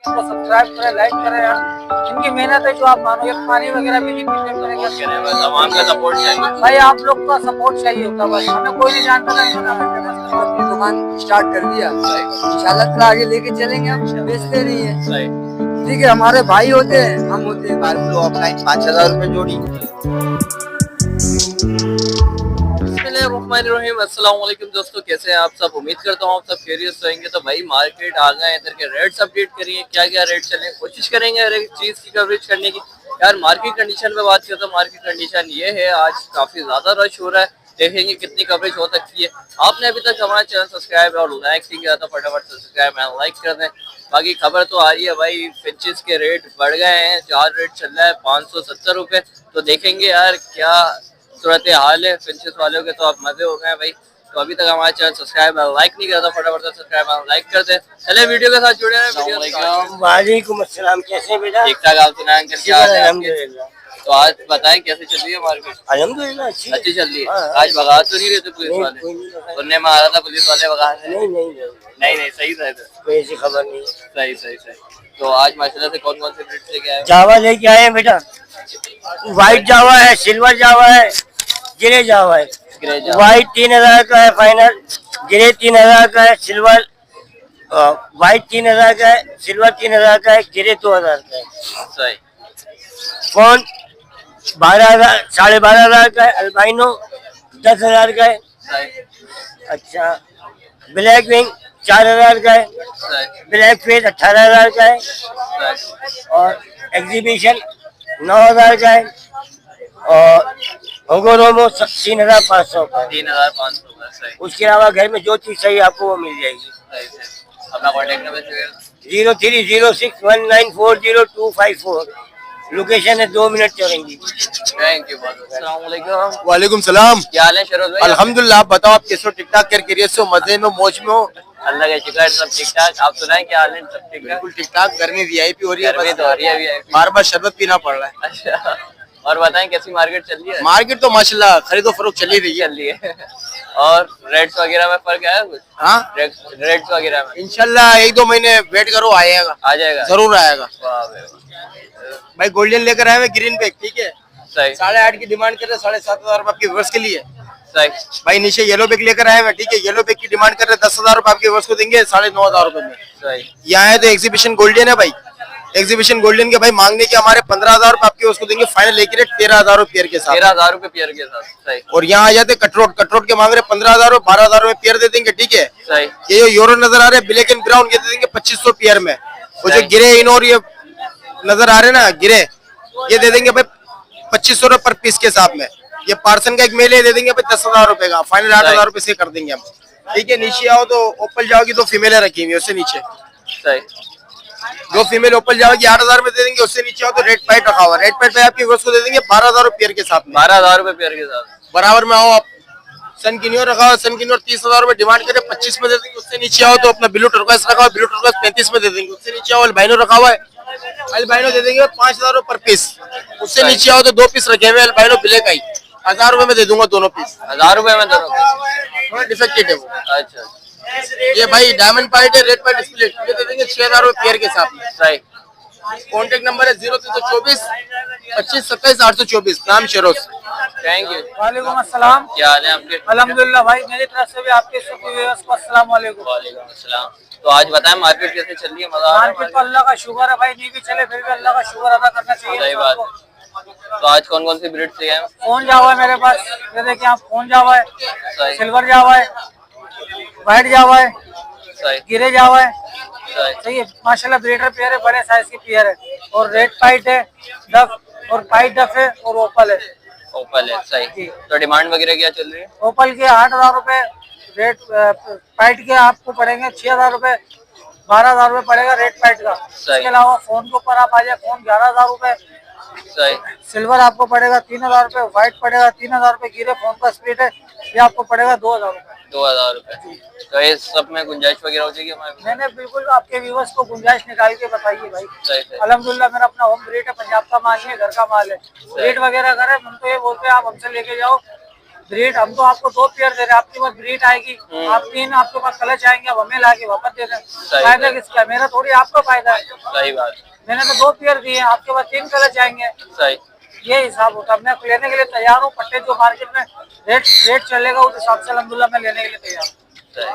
उनको सब्सक्राइब करें, लाइक करें यार। इनकी मेहनत है जो आप मानो, एक पानी वगैरह भी नहीं पीते करेंगे। बस आवाम का सपोर्ट चाहिए भाई आप लोग का सपोर्ट चाहिए होता है, बस हमें कोई नहीं जानता था इन्होंने हमें फेमस करवा दिया। दुकान स्टार्ट कर दिया, इंशाल्लाह ताला आगे लेके चलेंगे। हम बेचते नहीं है, ठीक है। हमारे भाई होते हैं, हम होते हैं बाहर। ऑफलाइन 5,000 रुपए जोड़ी। बिस्मिल्लाहिर्रहमानिर्रहीम। अस्सलाम वालेकुम दोस्तों, कैसे हैं आप सब? उम्मीद करता हूँ आप सब खैरियत से होंगे। तो भाई मार्केट आ गए, इधर के रेट्स अपडेट करिए, क्या क्या रेट चले, कोशिश करेंगे हर एक चीज़ की कवरेज करने की। यार मार्केट कंडीशन पे बात करते हैं, मार्केट कंडीशन ये है आज काफ़ी ज़्यादा रश हो रहा है। देखेंगे कितनी कवरेज हो सकती है। आपने अभी तक हमारा चैनल सब्सक्राइब और लाइक नहीं किया तो फटाफट सब्सक्राइब एंड लाइक कर दें। बाकी खबर तो आ रही है भाई, फिंचेस के रेट बढ़ गए हैं, चार रेट चल रहा है 570 रुपये। तो देखेंगे यार क्या सूरत हाल है फिंचेस वालों के। तो आप मजे हो गए भाई। तो अभी तक हमारे चैनल सब्सक्राइब और लाइक नहीं किया तो फटाफट से सब्सक्राइब और लाइक कर दे। चले वीडियो के साथ जुड़े हैं। वालेकुम अस्सलाम, कैसे बेटा? ठीक ठाक, आप सुनाएं अंकल क्या हाल है आपके? तो आज बताएं कैसे चल रही है मार्केट? अल्हम्दुलिल्लाह अच्छी चल रही है। आज भगा तो नहीं रहे थे पुलिस वाले? सुनने में आ रहा था पुलिस वाले भगा रहे हैं। नहीं सही था, कोई ऐसी खबर नहीं। सही। तो आज माशाल्लाह से कौन कौन से ब्रीड लेके आए? जावा लेके आए हैं बेटा। व्हाइट जावा है, सिल्वर जावा है, ग्रे जावा है। ग्रे जावा। व्हाइट 3,000 का है फाइनल, ग्रे 3,000 का है, सिल्वर व्हाइट 3,000 का है, सिल्वर 3,000 का है, ग्रे 2,000 का है। सही। कौन 12,000 12,500 का है, अल्बाइनो 10,000 का है। सही। अच्छा, ब्लैक विंग 4,000 का है, सही। ब्लैक फेस 18,000 का है, सही। और एग्जीबिशन 9,000 का है, और होगोरोमो 3,500 का है। 3,500 का। सही। उसके अलावा घर में जो चीज चाहिए आपको वो मिल जाएगी। सही। अपना कॉन्टेक्ट नंबर शेयर। 030619402554। लोकेशन है 2 मिनट चलेंगी। Thank you. अस्सलाम वालेकुम। वालेकुम सलाम। क्या हाल है शरोज भाई? अल्हम्दुलिल्लाह, आप बताओ आप कैसे हो? ठीक ठाक कर करिए से मजे में मौज में हो? अल्लाह का शुक्र, सब ठीक ठाक। आप सुनाएं क्या हाल है? सब ठीक ठाक? बिल्कुल ठीक ठाक। गर्मी वीआईपी हो रही है, गर्मी तो हो रही है VIP। बार बार शरबत पीना पड़ रहा है। अच्छा, और बताएं कैसी मार्केट चल रही है? मार्केट तो माशाल्लाह खरीदो फरोख्त चली रही है। चल रही है। और रेट्स वगैरह में फर्क है कुछ? हाँ, रेट्स वगैरह में इंशाल्लाह 1-2 महीने वेट करो, आएगा, आ जाएगा। जरूर आएगा। वाह भाई। भाई गोल्डन लेकर आए हुए ग्रीन बैग, ठीक है। सही। 8.5 की डिमांड कर रहे, 7,500 रुपए आपके वर्ष के लिए। सही। भाई नीचे येलो बैग लेकर आए हुए, ठीक है। येलो बैग की डिमांड कर रहे 10,000 रुपए आपके वर्ष को देंगे 9,500 रुपए में। सही। यहाँ है तो एग्जीबिशन गोल्डन है भाई। एग्जीबिशन गोल्डन के भाई मांगने के हमारे 15,000 रुपए आपके उसको देंगे, फाइनल एक रेट 13,000 रुपए पेयर के साथ। 13,000 रुपए पेयर के साथ। सही। और यहाँ आ जाते कटरोट के मांग रहे 15,000 और 12,000 रुपए पेयर दे देंगे, ठीक है। सही। ये जो यूरो नजर आ रहे हैं ब्लैक एंड ब्राउन, ये दे देंगे 2,500 पेयर में। वो जो गिरे इन और ये नजर आ रहे ना गिरे, ये दे देंगे भाई 2,500 रुपए पर पीस के साथ में। ये पार्सन का एक मेल है, दे देंगे भाई 10,000 रुपए का, फाइनल 8,000 रुपए से कर देंगे हम, ठीक है। नीचे आओ तो ओपल जाओगी तो फीमेल रखी हुई, उससे नीचे सही। जो फीमेल ओपल जाओगी 8,000 में दे देंगे। उससे नीचे आओ तो रेड पाइट रखा हुआ, रेड पाइट पे आपकी वर्ष को दे देंगे 12,000 रुपए पेयर के साथ में। 12,000 रुपए पेयर के साथ। बराबर में आओ आप। सन किन्योर रखा हुआ, सन किन्योर 30,000 रुपए डिमांड करे, 25 में दे देंगे। उससे नीचे आओ तो अपना ब्लू टर्कोइज रखा हुआ, ब्लू टर्कोइज 35 में दे देंगे। उससे नीचे आओ अल्बाइनो रखा हुआ है, अल्बाइनो दे देंगे 5,000 रुपए पर पीस। उससे नीचे आओ तो 2 पीस रखे हुए अल्बाइनो ब्लैक आई, 1,000 रुपए में दे दूंगा दोनों पीस। 1,000 रुपए में दोनों? थोड़ा डिफेक्टेड है वो। अच्छा। ये भाई डायमंड पाइट है, रेड पाइट स्प्लिट, ये दे देंगे 6,000 रुपए पेयर के साथ में। सही। कॉन्टेक्ट नंबर है 0324 25 27 824। नाम शेरोज। Thank you. वालेकुम अस्सलाम। क्या हाल है आपके? अल्हम्दुलिल्लाह भाई, मेरी तरफ से भी आपके सभी व्यूअर्स को अस्सलाम वालेकुम। वालेकुम अस्सलाम। तो आज बताएं मार्केट कैसे चल रही है? मजा आ रहा है मार्केट तो अल्लाह का शुक्र है भाई, नहीं भी चले फिर भी अल्लाह का शुक्र अदा करना चाहिए। सही बात है। तो आज कौन कौन सी ब्रीड से हैं? फोन जावा है मेरे पास, ये देखिए आप, फोन जावा है, सही। सिल्वर जावा है, व्हाइट जावा है, सही। गिरे जावा है। सही। सही है माशाल्लाह, ब्रीडर पेयर है, बड़े साइज की पेयर है। और रेड पाइट है, डफ और पाइट डफ है, और ओपल है। ओपल है। सही। तो डिमांड वगैरह क्या चल रही है? ओपल के 8,000 रुपए, रेड पाइट के आपको पड़ेंगे 6,000 रुपए, 12,000 रुपए पड़ेगा रेड पाइट का। इसके अलावा फोन के ऊपर आप आ जाए, फोन 11,000 रुपए। सही। सिल्वर आपको पड़ेगा 3,000 रुपए, व्हाइट पड़ेगा 3,000 रुपए, गिरे फोन का स्पीड है, ये आपको पड़ेगा 2,000 रुपए। 2,000 रुपए। तो इस सब में गुंजाइश वगैरह हो जाएगी हमारे? मैंने बिल्कुल आपके व्यूवर्स को गुंजाइश निकाल के बताइए भाई। सही। अल्हम्दुलिल्लाह मेरा अपना होम ब्रीड है, पंजाब का माल है, घर का माल है। रेट वगैरह करे हम तो ये बोलते हैं आप हमसे लेके जाओ, ब्रीड हम तो आपको 2 पेयर दे रहे हैं, आपके पास ब्रीड आएगी, आप 3 आपके पास कलच आएंगे, अब हमें लाके वापस दे दें, फायदा किसका? मेरा थोड़ी आपका फायदा है। सही बात। मैंने तो 2 पेयर दिए, आपके पास 3 कलच आएंगे, सही ये हिसाब होता है। मैं लेने के लिए तैयार हूँ, पट्टे जो मार्केट में रेट चलेगा उस हिसाब से अल्हम्दुलिल्लाह मैं लेने के लिए तैयार हूँ। सही।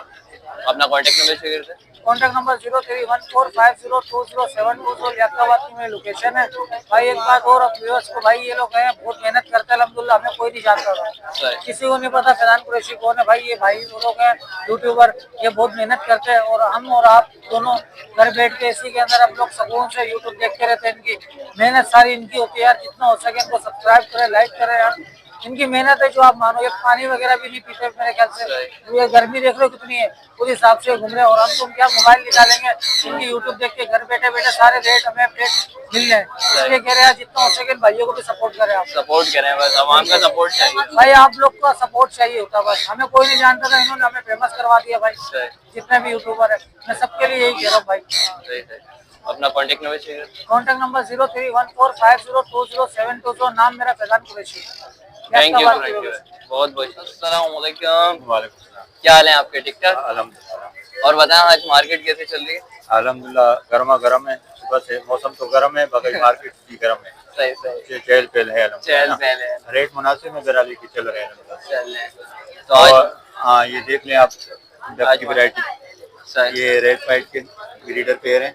अपना कॉन्टेक्ट नंबर शेयर करते हैं। कॉन्टैक्ट नंबर 0314502072 लियाकताबाद की मेरी लोकेशन है। भाई एक बात और व्यूअर्स को, भाई ये लोग हैं बहुत मेहनत करते हैं अल्हम्दुलिल्लाह, हमें कोई नहीं जानता था, किसी को नहीं पता फैजान कुरैशी कौन है। भाई ये भाई वो लोग हैं यूट्यूबर, ये बहुत मेहनत करते हैं और हम और आप दोनों घर बैठ के इसी के अंदर हम लोग सुकून से यूट्यूब देखते रहते हैं। इनकी मेहनत सारी इनकी होती है यार, जितना हो सके इनको सब्सक्राइब करें, लाइक करें यार, इनकी मेहनत है जो आप मानो। ये पानी वगैरह भी नहीं पीते मेरे ख्याल से, ये गर्मी देख लो कितनी है, उस हिसाब से घूम रहे हैं। और हम तुम क्या मोबाइल निकालेंगे, इनकी यूट्यूब देख के घर बैठे बैठे सारे रेट हमें अपडेट मिल जाए, इसलिए कह रहे हैं जितना हो सके भाइयों को भी सपोर्ट करें। आप सपोर्ट करें, बस आवाम का सपोर्ट चाहिए भाई, आप लोग का सपोर्ट चाहिए होता, बस हमें कोई नहीं जानता था, इन्होंने हमें फेमस करवा दिया भाई। जितने भी यूट्यूबर है मैं सबके लिए यही कह रहा हूँ भाई। अपना contact number share. Contact number 0314502072, नाम मेरा फैजान कुरैशी। थैंक यू, बहुत बहुत। अस्सलाम वालेकुम। क्या हाल है आपके? ठीक ठाक अल्हम्दुलिल्लाह। और बताएं आज मार्केट कैसे चल रही है? अल्हम्दुलिल्लाह गर्मा गर्म है, सुबह से मौसम तो गर्म है, बाकी मार्केट भी गर्म है। सही सही। चहल पहल है, चहल पहल है, रेट मुनासिब में गराली के चल रहे हैं। चल रहे हैं। तो आज हाँ, ये देख लें आप डक की वैरायटी, ये रेड फाइट के ब्रीडर पेयर हैं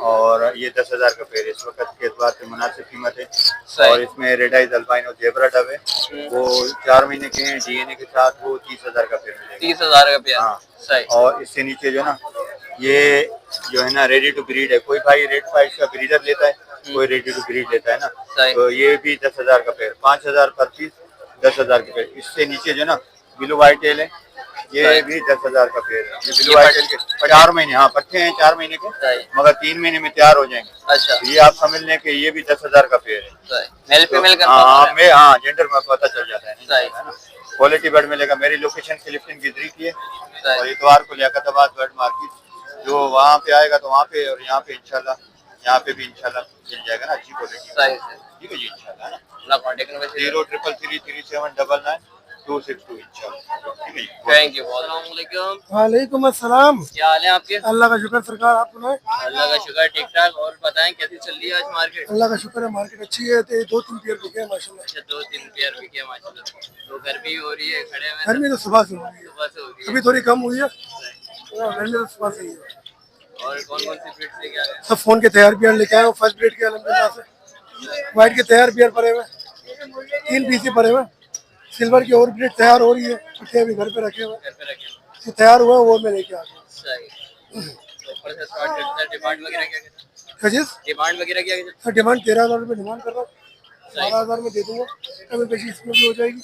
और ये 10,000 का पेयर है। इस वक्त के एतबार से मुनासिब कीमत है। और इसमें red eyes albino zebra dub है, वो 4 महीने के हैं, डीएनए के साथ, वो 30,000 का पेयर मिलेगा। 30,000 का पेयर। हाँ सही। और इससे नीचे जो ना, ये जो है ना रेडी टू ब्रीड है। कोई भाई रेड फाइट का ब्रीडर लेता है, कोई रेडी टू ब्रीड लेता है ना, तो ये भी 10,000 का पेयर, 5,000 पर पीस, 10,000 का पेयर। इससे नीचे जो ना ब्लू वाइट टेल है, ये भी 10,000 का पेयर है। ये ब्लू वाइट टेल के 4 महीने, हाँ पट्टे हैं 4 महीने के, मगर 3 महीने में तैयार हो जाएंगे। अच्छा, ये आप समझ लें कि ये भी 10,000 का पेयर है। मेल फीमेल का? हाँ, जेंडर में पता चल जाता है ना। क्वालिटी बर्ड मिलेगा। मेरी लोकेशन क्लिफ्टन गिदरी की है और इतवार को लियाकताबाद बर्ड मार्केट, जो वहाँ पे आएगा तो वहाँ पे, और यहाँ पे इंशाल्लाह, यहाँ पे भी इंशाल्लाह मिल जाएगा ना अच्छी क्वालिटी। ठीक है जी, इंशाल्लाह ना। कॉन्टेक्ट नंबर 0333372262 इंशाल्लाह। ठीक है जी, थैंक यू। वालेकुम। वालेकुम अस्सलाम। क्या हाल है आपके? अल्लाह का शुक्र सरकार, आप सुनाए? अल्लाह का शुक्र, ठीक ठाक। और बताएं कैसी चल रही है आज मार्केट? अल्लाह का शुक्र है, मार्केट अच्छी है। 2-3 पेयर बिके हैं माशाल्लाह। अच्छा, 2-3 पेयर बिके माशाल्लाह। तो गर्मी हो रही है, खड़े हुए गर्मी तो सुबह से हो रही है, सुबह से हो रही है। अभी थोड़ी कम हुई है, गर्मी तो सुबह से ही है। और कौन कौन सी ब्रीड लेके आ रहे हैं? सब फोन के तैयार पेयर लेके आए हो, फर्स्ट ग्रेड के अल्हम्दुलिल्लाह से। व्हाइट के तैयार पेयर पड़े हुए, 3 पीस पड़े हुए। सिल्वर की और ब्रीड तैयार हो रही है, पट्टे अभी घर पे रखे हुए, घर पे रखे हैं। जो तैयार हुए वो मैं लेके आ गया। सही। तो ऊपर से स्टार्ट करते हैं। डिमांड वगैरह क्या कहते हैं? खजीज डिमांड वगैरह क्या कहते सर, डिमांड 13,000 रुपये डिमांड कर रहा हूँ, 12,000 में दे दूंगा, कभी पेशी इसमें भी हो जाएगी।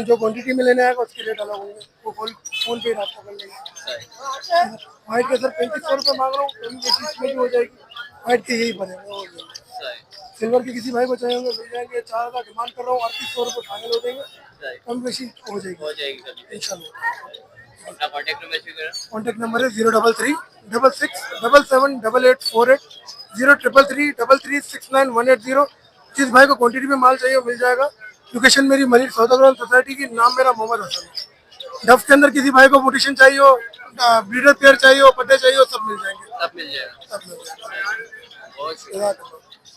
जो क्वांटिटी में लेने आएगा उसके रेट अलग होंगे, वो फोन पे रास्ता कर लेंगे। हैं? व्हाइट के सर 3500 रुपये मांग रहा हूँ, कभी पेशी इसमें भी हो जाएगी। व्हाइट के यही बनेगा। सही। सिल्वर के किसी भाई को चाहिए होंगे मिल जाएंगे। 4,000 डिमांड कर रहा हूँ, 3800 रुपये फाइनल हो जाएंगे, कम पेशी हो जाएगी हो जाएगी कभी। इंशाल्लाह। अपना कॉन्टेक्ट नंबर शेयर करें। कॉन्टैक्ट नंबर है 03366778848, 03333369 जिस भाई को क्वांटिटी में माल चाहिए मिल जाएगा। लोकेशन मेरी मलिक सौदागर सोसाइटी की, नाम मेरा मोहम्मद हसन है। डफ के अंदर किसी भाई को मोटिशन चाहिए हो, ब्रीडर पेयर चाहिए हो, पट्टे चाहिए हो, सब मिल जाएंगे। सब मिल जाएगा। सब मिल जाएगा। बहुत शुक्रिया।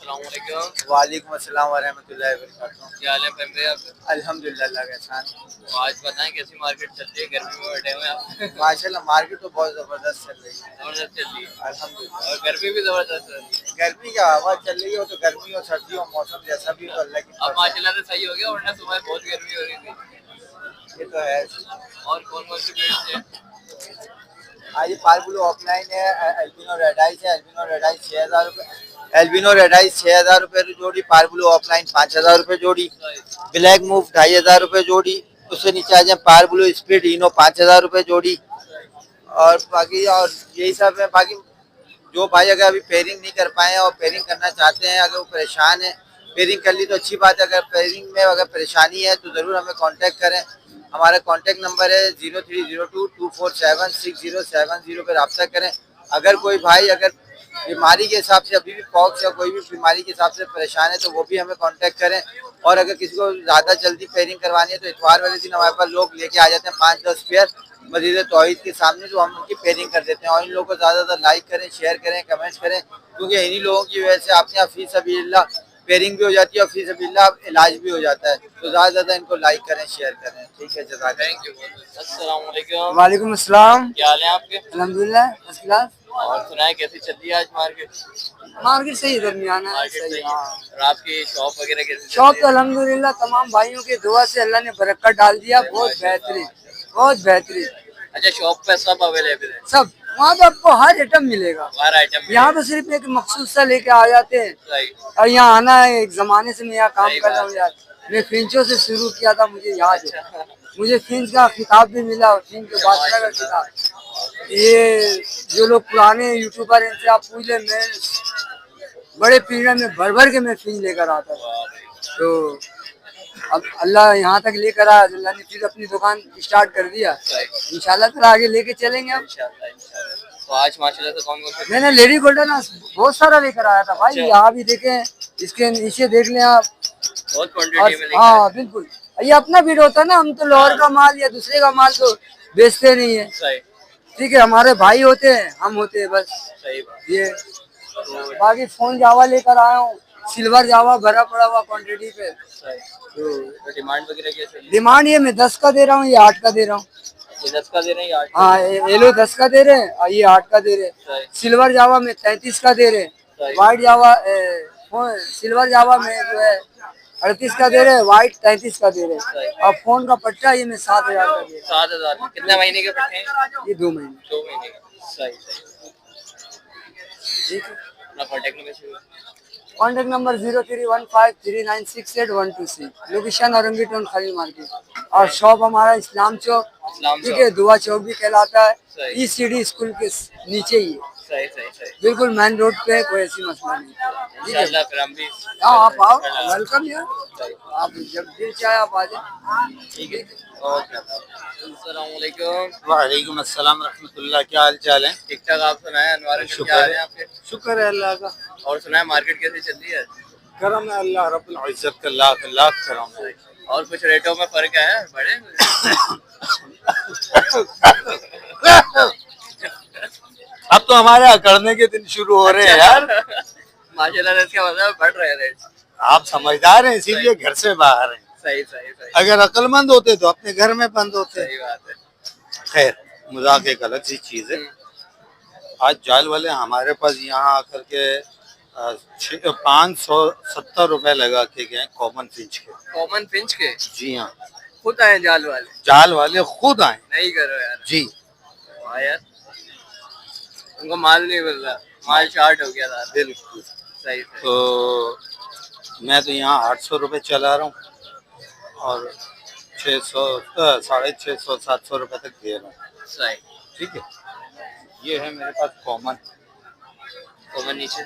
अस्सलाम वालेकुम। वालेकुम अस्सलाम वरहमतुल्लाहि वबरकातुहू। क्या हाल है फैमिली आपके? अल्हम्दुलिल्लाह अल्लाह का एहसान। तो आज बताएं कैसी मार्केट चल रही है? गर्मी में बैठे हुए आप? माशाल्लाह मार्केट तो बहुत जबरदस्त चल रही है, जबरदस्त चल रही है अल्हम्दुलिल्लाह। और गर्मी भी जबरदस्त चल रही है। गर्मी का हवा चल रही हो तो गर्मी हो, सर्दी हो, मौसम जैसा भी हो, अल्लाह की अब माशाल्लाह से सही हो गया, वरना सुबह बहुत गर्मी हो रही थी। ये तो है। और कौन कौन सी ब्रीड्स हैं? आज ये पालबुल ऑफलाइन है, एल्बिनो रेड आइज है, एल्बिनो रेड आइज 6,000 रुपये, एल्बिनो रेड आइज 6,000 रुपये जोड़ी, पालबुल ऑफलाइन 5,000 रुपये जोड़ी, ब्लैक मूव 2,500 रुपये जोड़ी। उससे नीचे आ जाए पालबुल स्पीड इनो 5,000 रुपये जोड़ी। और बाकी और यही सब है। बाकी जो भाई अगर अभी पेयरिंग नहीं कर पाए और पेयरिंग करना चाहते हैं, अगर वो परेशान है, पेयरिंग कर ली तो अच्छी बात है। अगर पेयरिंग में अगर परेशानी है तो ज़रूर हमें कांटेक्ट करें। हमारा कांटेक्ट नंबर है 0302247607 पे रब्ता करें। अगर कोई भाई अगर बीमारी के हिसाब से अभी भी पॉक्स या कोई भी बीमारी के हिसाब से परेशान है तो वो भी हमें कांटेक्ट करें। और अगर किसी को ज्यादा जल्दी पेयरिंग करवानी है तो इतवार वाले दिन हमारे पास लोग लेके आ जाते हैं 5-10 पेयर मस्जिद तौहीद के सामने, जो हम उनकी पेयरिंग कर देते हैं। और इन लोगों को ज्यादा लाइक करें, शेयर करें, कमेंट्स करें, क्योंकि इन्हीं लोगों की वजह से आपके यहाँ फी सबीलिल्लाह पेयरिंग भी हो जाती है और फी सबीलिल्लाह इलाज भी हो जाता है। तो ज्यादा इनको लाइक करें, शेयर करें। ठीक है, जज़ाक। Thank you. अस्सलाम वालेकुम। वालेकुम अस्सलाम। क्या हाल है आपके? अल्हम्दुलिल्लाह फर्स्ट क्लास। और सुनाए कैसी चल रही है आज मार्केट? मार्केट सही दरमियाना है, मार्केट सही सही है। हाँ। और आपकी शॉप वगैरह कैसी चल शॉप रही तो है? अल्हम्दुलिल्लाह तमाम भाइयों के दुआ से अल्लाह ने बरकत डाल दिया, बहुत बेहतरीन, बहुत बेहतरीन। अच्छा, शॉप पे सब अवेलेबल है? सब वहाँ पे आपको हर आइटम मिलेगा। हर आइटम यहाँ पे सिर्फ एक मखसूस सा लेके आ जाते हैं सही। और यहाँ आना है। एक जमाने से मैं यहाँ काम सही कर रहा हूँ बात यार, मैं फिंचों से शुरू किया था, मुझे याद है। अच्छा। मुझे फिंच का खिताब भी मिला, फिंच के बादशाह का खिताब। ये जो लोग पुराने यूट्यूबर हैं, इनसे आप पूछ ले, मैं बड़े पीढ़ा में भर भर के मैं फिंच लेकर आता था। तो अब अल्लाह यहाँ तक लेकर आया, अल्लाह ने फिर अपनी दुकान स्टार्ट कर दिया। इंशाल्लाह ताला आगे लेके चलेंगे हम। इंशाल्लाह, इंशाल्लाह। तो आज माशाल्लाह से कौन कौन से? मैंने लेडी गोल्डन बहुत सारा लेकर आया था भाई। यहाँ भी देखें, इसके नीचे देख लें आप। बहुत क्वांटिटी में लेकर हाँ बिल्कुल, ये अपना भीड़ होता है ना, हम तो लाहौर का माल या दूसरे का माल तो बेचते नहीं है। सही। ठीक है, हमारे भाई होते हैं, हम होते हैं बस। सही बात। ये बाकी फोन जावा लेकर आया हूँ, सिल्वर जावा भरा पड़ा हुआ क्वांटिटी पे। सही। तो डिमांड वगैरह कैसे है? डिमांड ये मैं 10 का दे रहा हूँ, ये 8 का दे रहा हूँ। ये 10 का दे रहे हैं या 8 का? हाँ, येलो 10 का दे रहे हैं और ये 8 का दे रहे हैं। सही। सिल्वर जावा में 33 का दे रहे हैं। सही। व्हाइट जावा सिल्वर जावा में जो है 38 का दे रहे हैं, व्हाइट 33 का दे रहे सही। हैं। और फोन का पट्टा ये मैं 7,000 का दे रहा 7,000। कितने महीने के पट्टे हैं? हूँ, ये 2 महीने। 2 महीने का। सही सही। ठीक है, अपना कॉन्टेक्ट नंबर शुरू। Contact number 0315396812 location Orangi town खाली मार्केट। और शॉप हमारा इस्लाम चौक, इस्लाम ठीक चौक। है, दुआ चौक भी कहलाता है। सही। ECD स्कूल के नीचे ही है, सही सही सही। बिल्कुल मेन रोड पे, कोई ऐसी मसला नहीं। ठीक है, इंशाल्लाह फिर हम भी हाँ आप आओ, वेलकम यार। सही। आप जब दिल चाहे आप आ जाए। ठीक है। ओके। अस्सलाम वालेकुम। वालेकुम अस्सलाम रहमतुल्लाह। क्या हाल चाल है? ठीक ठाक। आप सुनाए अनवर, शुक्र क्या हाल है। है आपके? शुक्र है अल्लाह का, और सुनाए मार्केट कैसी चल रही है? करम है अल्लाह रब्बुल इज्जत का, लाख लाख करम है। और कुछ रेटों में फर्क है बड़े? अब तो हमारे अकड़ने के दिन शुरू हो रहे हैं यार। माशाल्लाह से इसका मतलब बढ़ रहे हैं रेट। आप समझदार हैं इसीलिए घर से बाहर हैं। सही सही सही। अगर अक्लमंद होते तो अपने घर में बंद होते। सही बात है। खैर, मजाक एक अलग सी चीज है। आज जाल वाले हमारे पास यहाँ आकर के 570 रुपए लगा के गए कॉमन फिंच के। कॉमन फिंच के? जी हाँ, खुद आए जाल वाले? जाल वाले खुद आए। नहीं करो यार। जी वाह यार, उनको माल नहीं मिल रहा, माल शार्ट हो गया था। बिल्कुल। सही सही। तो मैं तो यहाँ 800 रुपए चला रहा हूँ और 600 650 700 रुपए तक दे रहा हूँ। सही। ठीक है, ये है मेरे पास कॉमन। कॉमन नीचे।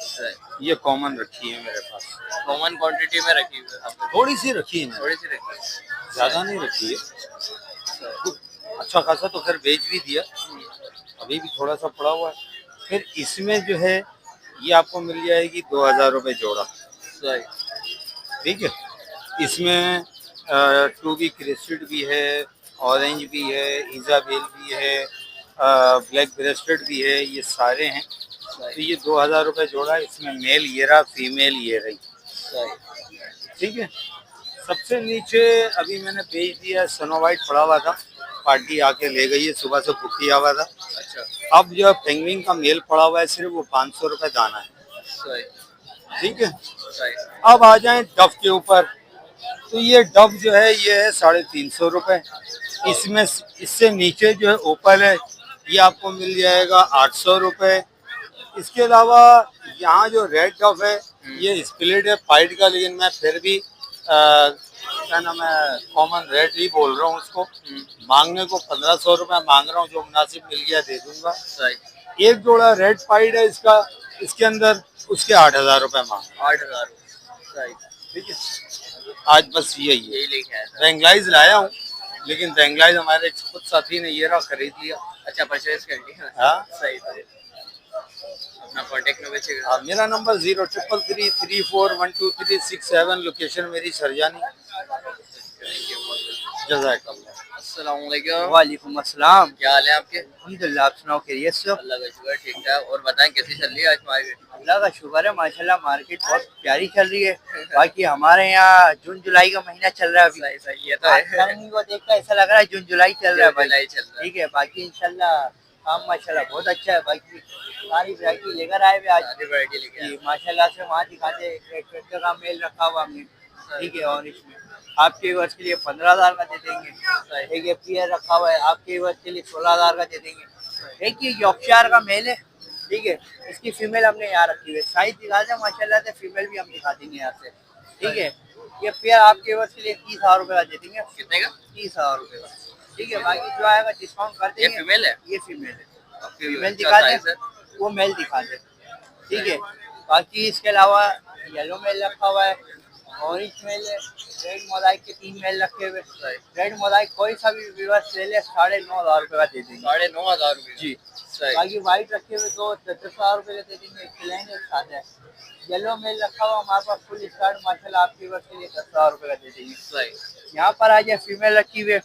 सही। ये कॉमन रखी है मेरे पास, कॉमन क्वांटिटी में रखी हुई है आपने? थोड़ी सी रखी है मैंने, थोड़ी सी रखी है। ज्यादा नहीं रखी है। अच्छा खासा तो फिर बेच भी दिया, अभी भी थोड़ा सा पड़ा हुआ है। फिर इसमें जो है ये आपको मिल जाएगी 2000 रुपए जोड़ा। सही। ठीक है, इसमें 2B क्रेस्टेड भी है, ऑरेंज भी है, इजाबेल भी है, ब्लैक ब्रेस्टेड भी है, ये सारे हैं। तो ये 2000 रुपए जोड़ा। इसमें मेल ये रहा, फीमेल ये रही। सही। ठीक है, सबसे नीचे अभी मैंने बेच दिया, स्नो वाइट पड़ा हुआ था, पार्टी आके ले गई है, सुबह से बुक किया हुआ था। अच्छा। अब जो पेंगुइन का मेल पड़ा हुआ है सिर्फ वो 500 रुपए दाना है। सही। ठीक है, सही। अब आ जाएं डव के ऊपर। तो ये डव जो है ये है 350 रुपए। इसमें इससे नीचे जो है ओपल है, ये आपको मिल जाएगा 800 रुपए। इसके अलावा यहाँ जो रेड डव है ये स्प्लिट है पाइट का, लेकिन मैं फिर भी क्या नाम है, कॉमन रेट ही बोल रहा हूँ उसको। मांगने को 1500 रुपए मांग रहा हूँ, जो मुनासिब मिल गया दे दूंगा। सही। एक जोड़ा रेड पाइड है इसका, इसके अंदर उसके 8000 रुपए मांग। 8,000। सही। ठीक है, आज बस यही है। यही लेके आया था। रेंगलाइज लाया हूँ, लेकिन रेंगलाइज हमारे खुद साथी ने ये रहा खरीद लिया। अच्छा, परचेज कर लिया। हाँ, सही सही। अपना कॉन्टेक्ट नंबर चाहिए। मेरा नंबर 0333341237, लोकेशन मेरी सरजानी। जज़ाकल्लाह। अस्सलाम वालेकुम। वालेकुम अस्सलाम। क्या हाल है आपके? अल्हम्दुलिल्लाह, आप सुनाओ खैरियत से हो? अल्लाह का शुक्र, ठीक ठाक। और बताएं कैसी चल रही है आज मार्केट? अल्लाह का शुक्र है, माशाल्लाह मार्केट बहुत प्यारी चल रही है। बाकी हमारे यहाँ जून जुलाई का महीना चल रहा है अभी। सही सही, ये तो है। गर्मी को देखकर ऐसा लग रहा है जून जुलाई चल रहा है भाई। जुलाई चल रहा है। ठीक है, बाकी इंशाल्लाह काम माशाल्लाह बहुत अच्छा है। बाकी सारी वैरायटी लेकर आए हुए आज। सारी वैरायटी लेके आए। जी माशाल्लाह से वहाँ दिखाते हैं, एक ट्रैक्टर का मेल रखा हुआ हमने। ठीक है, और इसमें आपके वर्ष के लिए 15,000 का दे देंगे। एक ये पियर रखा हुआ है, आपके वर्ष के लिए 16,000 का दे देंगे। एक ये यॉर्कशायर का मेल है, ठीक है, इसकी फीमेल हमने यहाँ रखी हुई है। साइज दिखा दें माशाल्लाह से, फीमेल भी हम दिखा देंगे यहाँ से। ठीक है, ये पेयर आपके वर्ष के लिए 30,000 रुपये का दे देंगे। कितने का? 30,000 रुपये का। ठीक है, बाकी जो आएगा डिस्काउंट कर ये देंगे। फीमेल है? ये फीमेल है। आपके फीमेल क्या दिखा size दें, है? वो मेल दिखा दें। ठीक है, बाकी इसके अलावा येलो मेल रखा हुआ है, ऑरेंज मेल है, रेड मोजाइक के 3 मेल रखे हुए। रेड मोजाइक कोई सा भी व्यूअर्स ले ले 9,500 रुपये का दे देंगे। 9,500 रुपये? जी। सही। बाकी वाइट रखे हुए तो 10,000 रुपये का दे देंगे। प्लेन एक साथ है। येलो मेल रखा हुआ हमारे पास फुल स्टार्ट माशाल्लाह आपके वर्ष के लिए 10,000 रुपये का दे देंगे। सही। यहाँ पर आ जाए फीमेल रखी हुई है।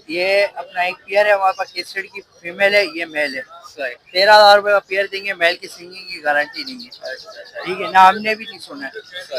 ये अपना एक पेयर है हमारे पास, केसरी की फीमेल है, ये मेल है। 13,000 रुपये का पेयर देंगे, मेल की सिंगिंग की गारंटी देंगे। ठीक है ना, हमने भी नहीं सुना है।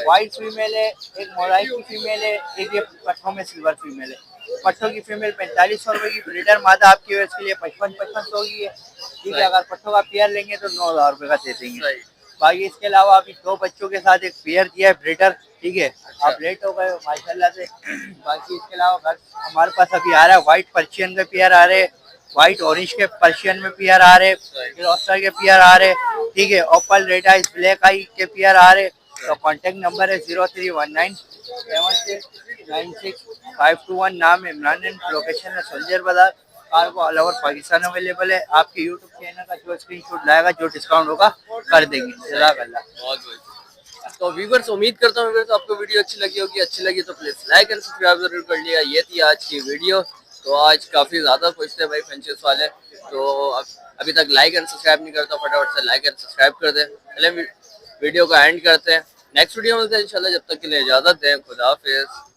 व्हाइट फीमेल है, एक मोराइक की फीमेल है, एक ये पट्ठों में सिल्वर फीमेल है। पट्ठों की फीमेल 4500 रुपये की, ब्रीडर मादा आपकी वजह के लिए 5500 की है। ठीक है, अगर पट्ठों का पेयर लेंगे तो 9,000 रुपये का दे देंगे। बाकी इसके अलावा अभी 2 बच्चों के साथ एक पेयर दिया है ब्रीडर। ठीक है, आप लेट हो गए हो माशाल्लाह से। बाकी इसके अलावा हमारे पास अभी आ रहा है व्हाइट पर्शियन के पेयर आ रहे हैं, व्हाइट ऑरेंज के पर्शियन में पेयर आ रहे, ग्लॉस्टर के पेयर आ रहे। ठीक है, ओपल रेड आइज ब्लैक आई के पेयर आ रहे। तो कांटेक्ट नंबर है 0319769521। नाम है इमरान, लोकेशन है सोल्जर बाजार। कार को ऑल ओवर पाकिस्तान अवेलेबल है। आपके यूट्यूब चैनल का जो स्क्रीनशॉट लाएगा, जो डिस्काउंट होगा कर देंगे। जज़ाकल्लाह। बहुत बहुत। तो व्यूअर्स, उम्मीद करता हूँ व्यूअर्स आपको वीडियो अच्छी लगी होगी। अच्छी लगी तो प्लीज लाइक एंड सब्सक्राइब जरूर कर लिया। ये थी आज की वीडियो। तो आज काफी ज्यादा खुश थे भाई फ्रेंचाइज वाले, तो अभी तक लाइक एंड सब्सक्राइब नहीं करता, फटाफट से लाइक एंड सब्सक्राइब कर दे। चले वीडियो को एंड करते हैं, नेक्स्ट वीडियो में मिलते हैं इंशाल्लाह। जब तक के लिए इजाजत दें, खुदा हाफिज।